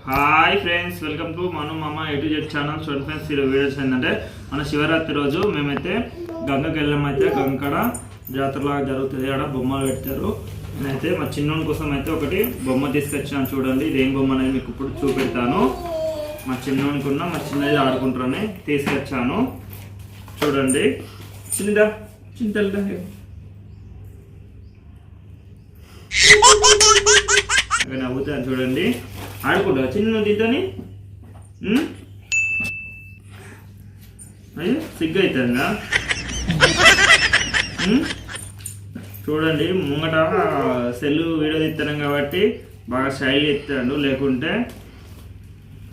Hi friends, welcome to మను మామ A to Z channel. చూడండి friends, ఈ వీడియోస్ ఏంటంటే మన శివరాత్రి రోజు మేమైతే గంగకి వెళ్ళామైతే గంగకడ జాతరలాగా జరుగుతుంది. ఆడ బొమ్మలు పెట్టారు. నేనైతే మా చిన్నోని కోసం అయితే ఒకటి బొమ్మ తీసుకొచ్చాను. చూడండి, ఇది ఏం బొమ్మ అనేది మీకు ఇప్పుడు చూపెడతాను. మా చిన్నోనికి ఉన్న మా చిన్నది ఆడుకుంటారని తీసుకొచ్చాను. చూడండి, చిన్నదా చింతలుదా నవ్వుతాను. చూడండి, ఆడుకుంటా చిన్న దీంతోని. అయ్యో సిగ్గు అవుతుందా? చూడండి, ముంగట సెల్ వీడియో తీస్తున్నాం కాబట్టి బాగా స్టైల్ ఎత్తాడు, లేకుంటే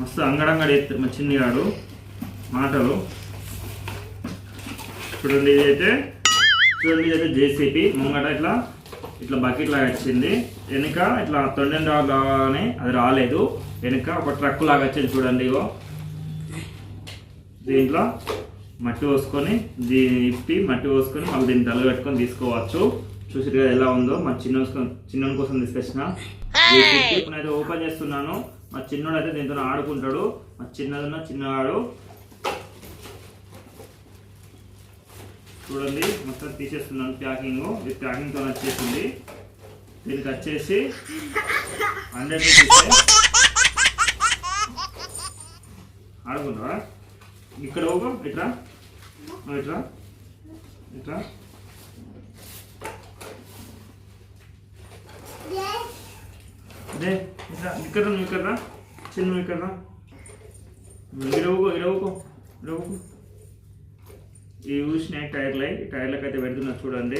మస్తు అంగడంగడి ఎత్తాడు మా చిన్నగాడు మాటలు. చూడండి, ఇదైతే జేసీపీ ముంగట ఇట్లా బకెట్ లాగా వచ్చింది. వెనుక ఇట్లా తొండెన్ రాగానే అది రాలేదు, వెనుక ఒక ట్రక్ లాగా వచ్చింది. చూడండి, ఇగో దీంట్లో మట్టి పోసుకొని ఇప్పి మట్టి పోసుకొని మళ్ళీ దీన్ని తల పెట్టుకొని తీసుకోవచ్చు. చూసి ఎలా ఉందో మా చిన్నోని కోసం తీసుకొచ్చిన. ఇప్పుడైతే ఓపెన్ చేస్తున్నాను. మా చిన్నోడు అయితే దీంతో ఆడుకుంటాడు. మా చిన్నవాడు చూడండి, మొత్తం తీసేస్తున్నాను. ప్యాకింగ్తో వచ్చేసింది. దీనికి వచ్చేసి 100 రూపీస్. ఆడుకుంటావా? ఇక్కడ పోగు, ఇట్రా ఇట్రా ఇట్రా. అదే ఇట్లా ఇక్కడ ఇక్కడరా చిన్న ఇక్కడరా. ఇరవుకో ఈ చూసిన టైర్లకు అయితే పెడుతున్నా. చూడండి,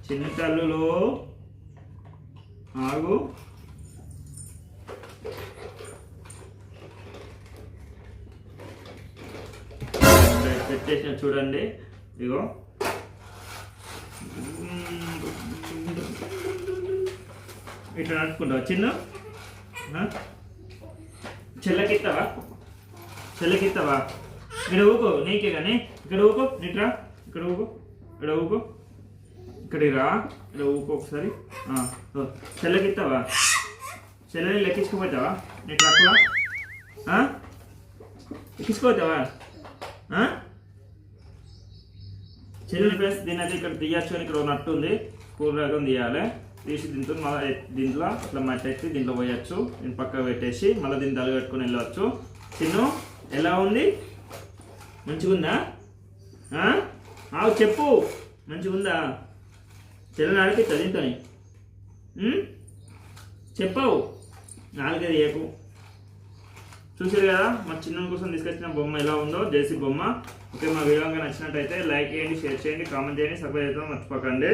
చిన్న తల్లులో ఆగు. పెట్టేసిన. చూడండి, ఇగో ఇట్లా నడుచుకుంటావా? చిన్న చెల్లకిస్తావా? ఇక్కడ ఊకో, నీకే కానీ ఇక్కడ ఊకో. ఇట్రా, ఇక్కడ ఊకో. ఇక్కడ రా, ఇక్కడ ఊకో ఒకసారి. చెల్లకిస్తావా? చెల్లని లెక్కించుకుపోతావా? నీ ట్రక్లో ఎక్కించుకోతావా? చెల్లెని ప్లేస్ దీని అయితే ఇక్కడ తీయచ్చు అని ఇక్కడ నట్టు ఉంది. స్కూల్ రకం తీయాలి. తీసి దీంట్లో ఇట్లా మట్టి ఎత్తి దీంట్లో పోయచ్చు. దీన్ని పక్కకు పెట్టేసి మళ్ళీ దీన్ని తల పెట్టుకుని వెళ్ళవచ్చు. చిన్ను ఎలా ఉంది? మంచిగుందా? చెప్పు, మంచిగుందా? చెల్లెని అడిపిస్తా దీంతో. చెప్పావు, నాలుగైదు ఏపు. చూసారు కదా, మా చిన్న కోసం తీసుకొచ్చిన బొమ్మ ఎలా ఉందో, జేసీ బొమ్మ. ఓకే, మా వీడియో నచ్చినట్టయితే లైక్ చేయండి, షేర్ చేయండి, కామెంట్ చేయండి, సబ్స్క్రైబ్ చేయడం మర్చిపోకండి.